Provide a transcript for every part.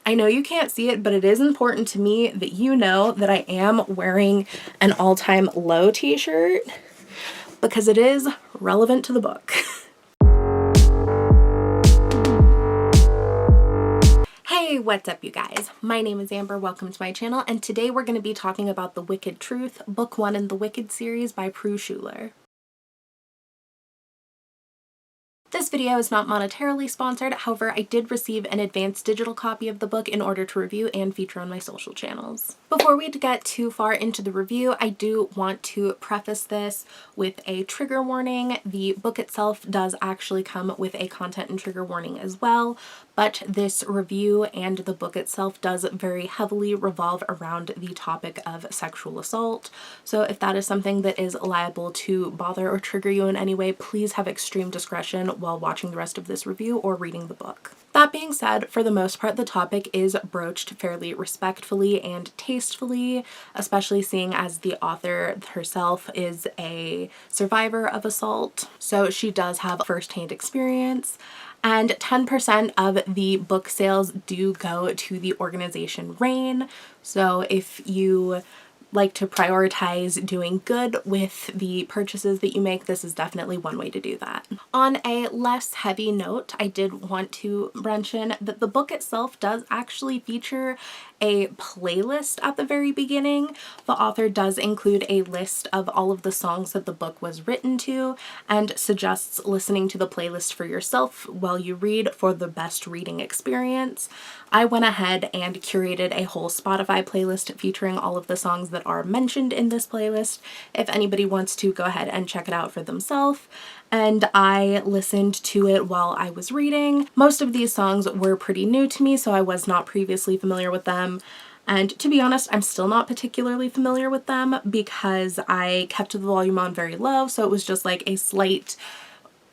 I know you can't see it, but it is important to me that you know that I am wearing an all-time low t-shirt because it is relevant to the book. Hey, what's up you guys? My name is Amber, welcome to my channel, and today we're going to be talking about The Wicked Truth, Book 1 in the Wicked series by Pru Schuyler. This video is not monetarily sponsored, however, I did receive an advanced digital copy of the book in order to review and feature on my social channels. Before we get too far into the review, I do want to preface this with a trigger warning. The book itself does actually come with a content and trigger warning as well, but this review and the book itself does very heavily revolve around the topic of sexual assault. So if that is something that is liable to bother or trigger you in any way, please have extreme discretion while watching the rest of this review or reading the book. That being said, for the most part, the topic is broached fairly respectfully and tastefully, especially seeing as the author herself is a survivor of assault. So she does have firsthand experience. And 10% of the book sales do go to the organization RAINN. So if you like to prioritize doing good with the purchases that you make, this is definitely one way to do that. On a less heavy note, I did want to mention that the book itself does actually feature a playlist at the very beginning. The author does include a list of all of the songs that the book was written to and suggests listening to the playlist for yourself while you read for the best reading experience. I went ahead and curated a whole Spotify playlist featuring all of the songs that are mentioned in this playlist if anybody wants to go ahead and check it out for themselves. And I listened to it while I was reading. Most of these songs were pretty new to me, so I was not previously familiar with them. And to be honest, I'm still not particularly familiar with them because I kept the volume on very low, so it was just like a slight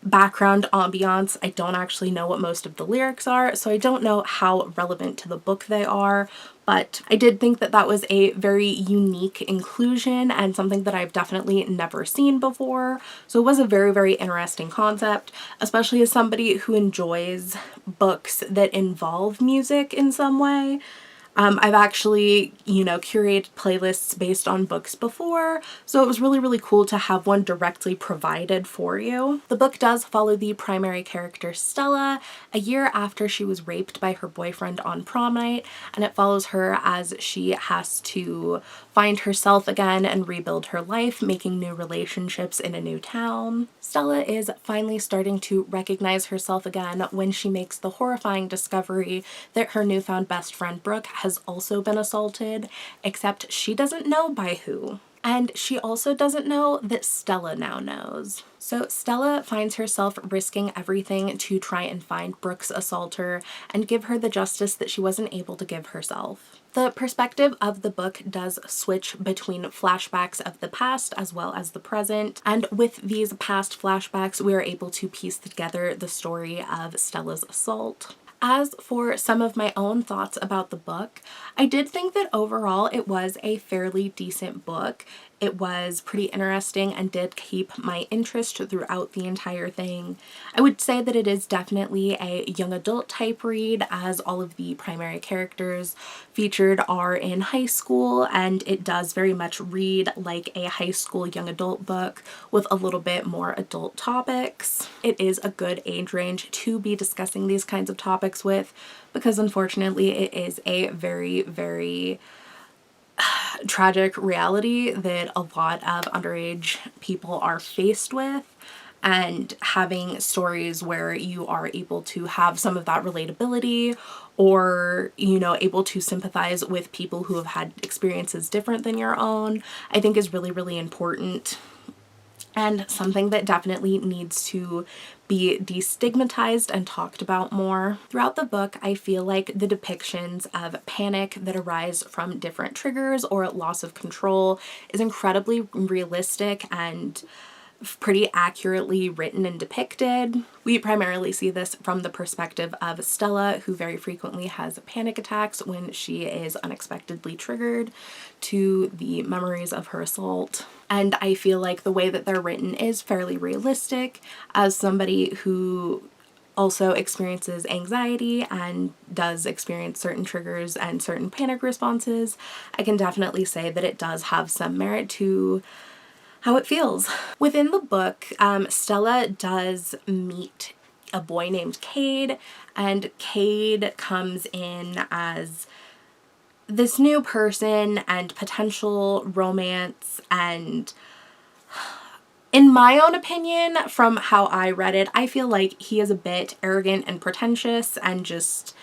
background ambiance. I don't actually know what most of the lyrics are, so I don't know how relevant to the book they are, but I did think that that was a very unique inclusion and something that I've definitely never seen before. So it was a very, very interesting concept, especially as somebody who enjoys books that involve music in some way. I've actually, curated playlists based on books before, so it was really, really cool to have one directly provided for you. The book does follow the primary character Stella a year after she was raped by her boyfriend on prom night, and it follows her as she has to find herself again and rebuild her life, making new relationships in a new town. Stella is finally starting to recognize herself again when she makes the horrifying discovery that her newfound best friend Brooke has also been assaulted, except she doesn't know by who. And she also doesn't know that Stella now knows. So Stella finds herself risking everything to try and find Brooke's assaulter and give her the justice that she wasn't able to give herself. The perspective of the book does switch between flashbacks of the past as well as the present, and with these past flashbacks we are able to piece together the story of Stella's assault. As for some of my own thoughts about the book, I did think that overall it was a fairly decent book. It was pretty interesting and did keep my interest throughout the entire thing. I would say that it is definitely a young adult type read, as all of the primary characters featured are in high school, and it does very much read like a high school young adult book with a little bit more adult topics. It is a good age range to be discussing these kinds of topics with, because unfortunately it is a very, very tragic reality that a lot of underage people are faced with, and having stories where you are able to have some of that relatability or, able to sympathize with people who have had experiences different than your own, I think is really, really important. And something that definitely needs to be destigmatized and talked about more. Throughout the book, I feel like the depictions of panic that arise from different triggers or loss of control is incredibly realistic and pretty accurately written and depicted. We primarily see this from the perspective of Stella, who very frequently has panic attacks when she is unexpectedly triggered, to the memories of her assault. And I feel like the way that they're written is fairly realistic. As somebody who also experiences anxiety and does experience certain triggers and certain panic responses, I can definitely say that it does have some merit to how it feels. Within the book, Stella does meet a boy named Cade, and Cade comes in as this new person and potential romance, and in my own opinion, from how I read it, I feel like he is a bit arrogant and pretentious and just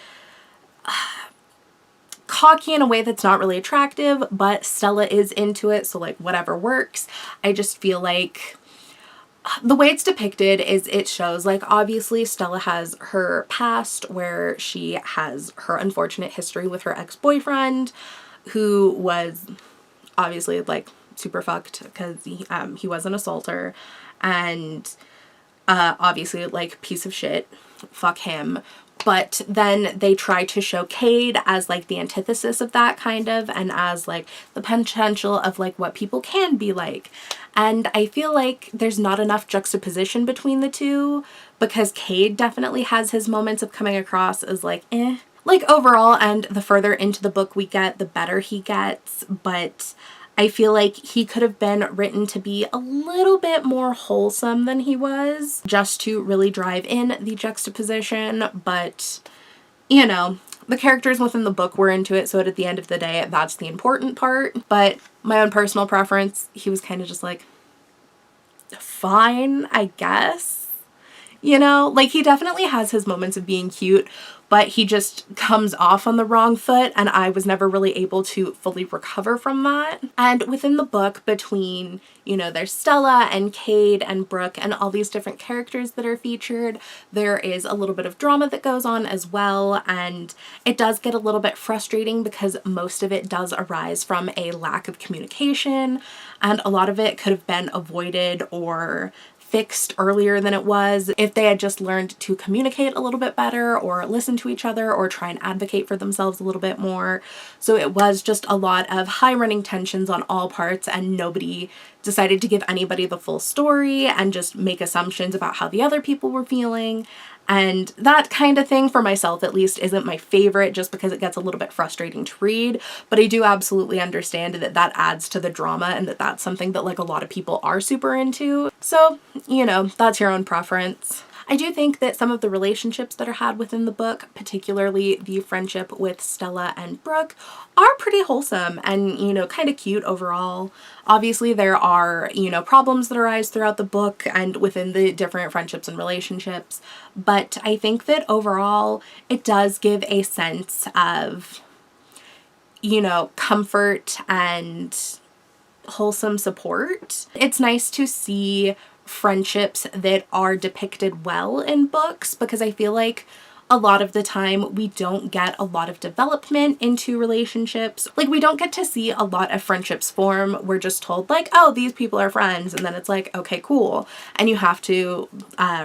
cocky in a way that's not really attractive, but Stella is into it, so like whatever works. I just feel like the way it's depicted is it shows like obviously Stella has her past where she has her unfortunate history with her ex-boyfriend, who was obviously like super fucked because he was an assaulter, and obviously like piece of shit, fuck him. But then they try to show Cade as like the antithesis of that kind of, and as like the potential of like what people can be like. And I feel like there's not enough juxtaposition between the two, because Cade definitely has his moments of coming across as like eh. Like overall, and the further into the book we get, the better he gets, but I feel like he could have been written to be a little bit more wholesome than he was, just to really drive in the juxtaposition. But, you know, the characters within the book were into it, so at the end of the day, that's the important part. But my own personal preference, he was kind of just like, fine, I guess. You know, like he definitely has his moments of being cute, but he just comes off on the wrong foot, and I was never really able to fully recover from that. And within the book, between, you know, there's Stella and Cade and Brooke and all these different characters that are featured, there is a little bit of drama that goes on as well, and it does get a little bit frustrating because most of it does arise from a lack of communication, and a lot of it could have been avoided or fixed earlier than it was if they had just learned to communicate a little bit better, or listen to each other, or try and advocate for themselves a little bit more. So it was just a lot of high running tensions on all parts, and nobody decided to give anybody the full story and just make assumptions about how the other people were feeling. And that kind of thing, for myself at least, isn't my favorite, just because it gets a little bit frustrating to read. But I do absolutely understand that that adds to the drama, and that that's something that like a lot of people are super into. So, you know, that's your own preference. I do think that some of the relationships that are had within the book, particularly the friendship with Stella and Brooke, are pretty wholesome and, you know, kind of cute overall. Obviously there are, you know, problems that arise throughout the book and within the different friendships and relationships, but I think that overall it does give a sense of, you know, comfort and wholesome support. It's nice to see friendships that are depicted well in books, because I feel like a lot of the time we don't get a lot of development into relationships. Like we don't get to see a lot of friendships form. We're just told like, oh, these people are friends, and then it's like, okay, cool. And you have to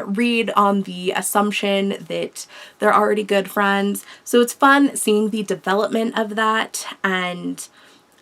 read on the assumption that they're already good friends. So it's fun seeing the development of that and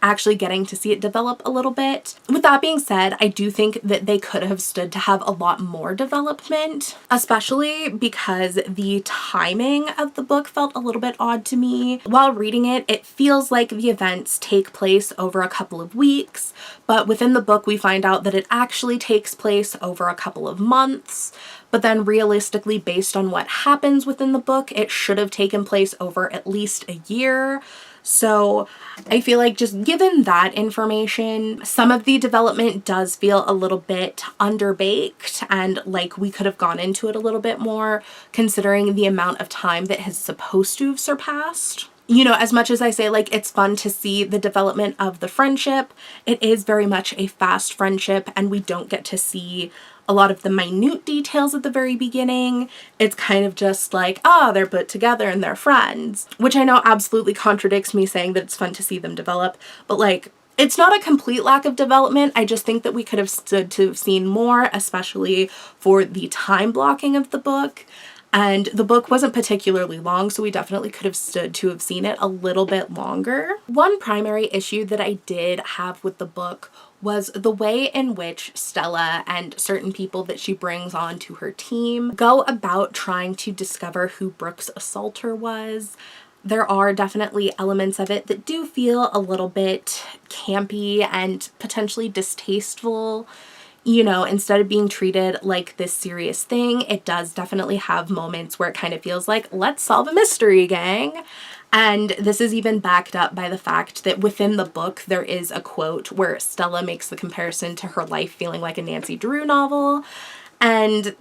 actually getting to see it develop a little bit. With that being said, I do think that they could have stood to have a lot more development, especially because the timing of the book felt a little bit odd to me. While reading it, it feels like the events take place over a couple of weeks, but within the book we find out that it actually takes place over a couple of months. But then realistically, based on what happens within the book, it should have taken place over at least a year. So I feel like just given that information, some of the development does feel a little bit underbaked, and like we could have gone into it a little bit more considering the amount of time that is supposed to have surpassed. You know, as much as I say like it's fun to see the development of the friendship, it is very much a fast friendship, and we don't get to see a lot of the minute details at the very beginning. It's kind of just like, oh, they're put together and they're friends, which I know absolutely contradicts me saying that it's fun to see them develop, but like it's not a complete lack of development. I just think that we could have stood to have seen more, especially for the time blocking of the book. And the book wasn't particularly long, so we definitely could have stood to have seen it a little bit longer. One primary issue that I did have with the book was the way in which Stella and certain people that she brings on to her team go about trying to discover who Brooke's assaulter was. There are definitely elements of it that do feel a little bit campy and potentially distasteful. You know, instead of being treated like this serious thing, it does definitely have moments where it kind of feels like, let's solve a mystery, gang. And this is even backed up by the fact that within the book, there is a quote where Stella makes the comparison to her life feeling like a Nancy Drew novel. And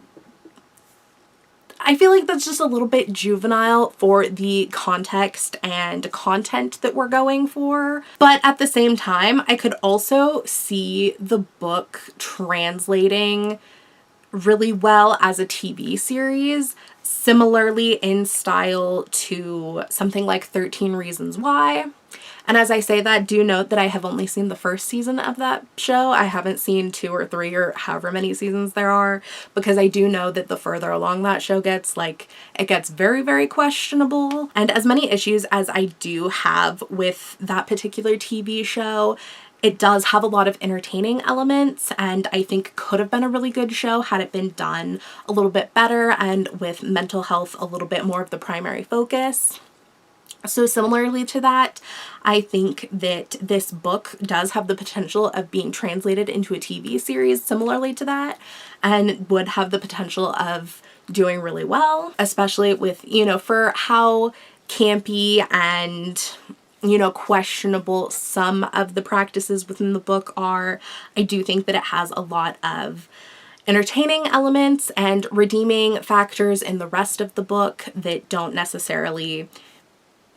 I feel like that's just a little bit juvenile for the context and content that we're going for. But at the same time, I could also see the book translating really well as a TV series, similarly in style to something like 13 Reasons Why. And as I say that, do note that I have only seen the first season of that show. I haven't seen 2 or 3 or however many seasons there are, because I do know that the further along that show gets, like, it gets very, very questionable. And as many issues as I do have with that particular TV show, it does have a lot of entertaining elements, and I think could have been a really good show had it been done a little bit better and with mental health a little bit more of the primary focus. So similarly to that, I think that this book does have the potential of being translated into a TV series similarly to that, and would have the potential of doing really well, especially with, you know, for how campy and, you know, questionable some of the practices within the book are. I do think that it has a lot of entertaining elements and redeeming factors in the rest of the book that don't necessarily,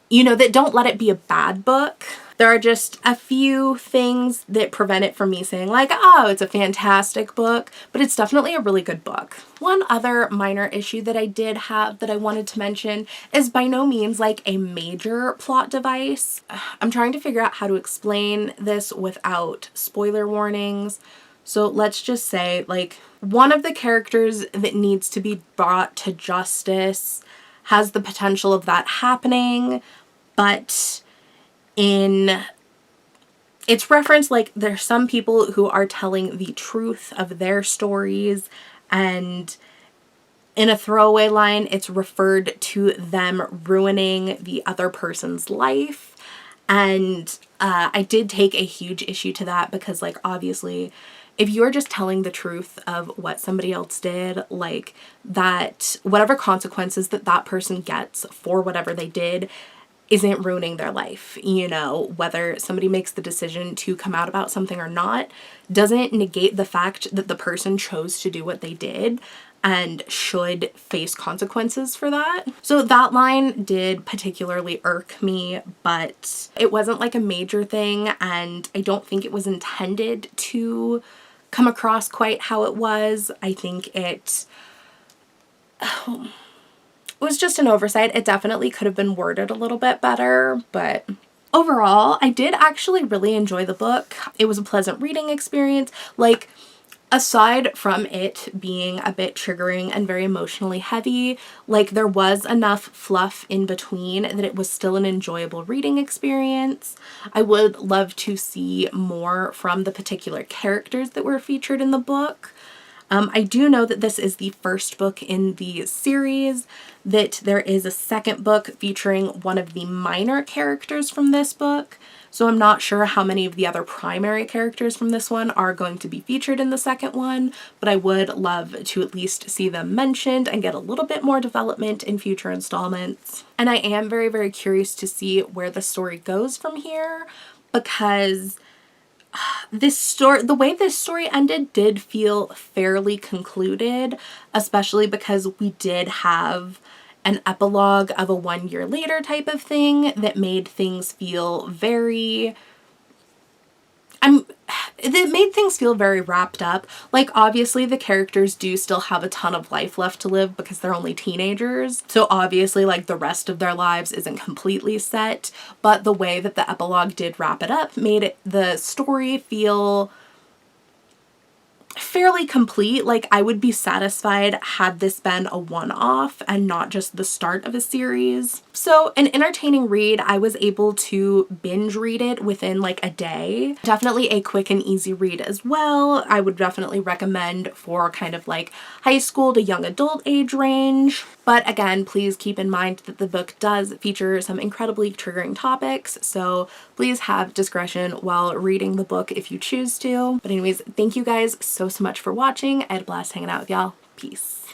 you know, that don't let it be a bad book. There are just a few things that prevent it from me saying like, oh, it's a fantastic book, but it's definitely a really good book. One other minor issue that I did have that I wanted to mention is by no means like a major plot device. I'm trying to figure out how to explain this without spoiler warnings. So let's just say, like, one of the characters that needs to be brought to justice has the potential of that happening, but it's referenced like there's some people who are telling the truth of their stories, and in a throwaway line, it's referred to them ruining the other person's life. And I did take a huge issue to that because, like, obviously, if you're just telling the truth of what somebody else did, like, that whatever consequences that that person gets for whatever they did isn't ruining their life. You know, whether somebody makes the decision to come out about something or not doesn't negate the fact that the person chose to do what they did and should face consequences for that. So that line did particularly irk me, but it wasn't like a major thing, and I don't think it was intended to come across quite how it was. I think it was just an oversight. It definitely could have been worded a little bit better, but overall, I did actually really enjoy the book. It was a pleasant reading experience. Like, aside from it being a bit triggering and very emotionally heavy, like, there was enough fluff in between that it was still an enjoyable reading experience. I would love to see more from the particular characters that were featured in the book. I do know that this is the first book in the series, that there is a second book featuring one of the minor characters from this book. So I'm not sure how many of the other primary characters from this one are going to be featured in the second one, but I would love to at least see them mentioned and get a little bit more development in future installments. And I am very, very curious to see where the story goes from here, because the way this story ended did feel fairly concluded, especially because we did have an epilogue of a 1 year later type of thing that made things feel very wrapped up. Like, obviously the characters do still have a ton of life left to live because they're only teenagers. So obviously, like, the rest of their lives isn't completely set, but the way that the epilogue did wrap it up made the story feel fairly complete. Like, I would be satisfied had this been a one-off and not just the start of a series. So an entertaining read. I was able to binge read it within like a day. Definitely a quick and easy read as well. I would definitely recommend for kind of like high school to young adult age range. But again, please keep in mind that the book does feature some incredibly triggering topics, so please have discretion while reading the book if you choose to. But anyways, thank you guys so much for watching. I had a blast hanging out with y'all. Peace.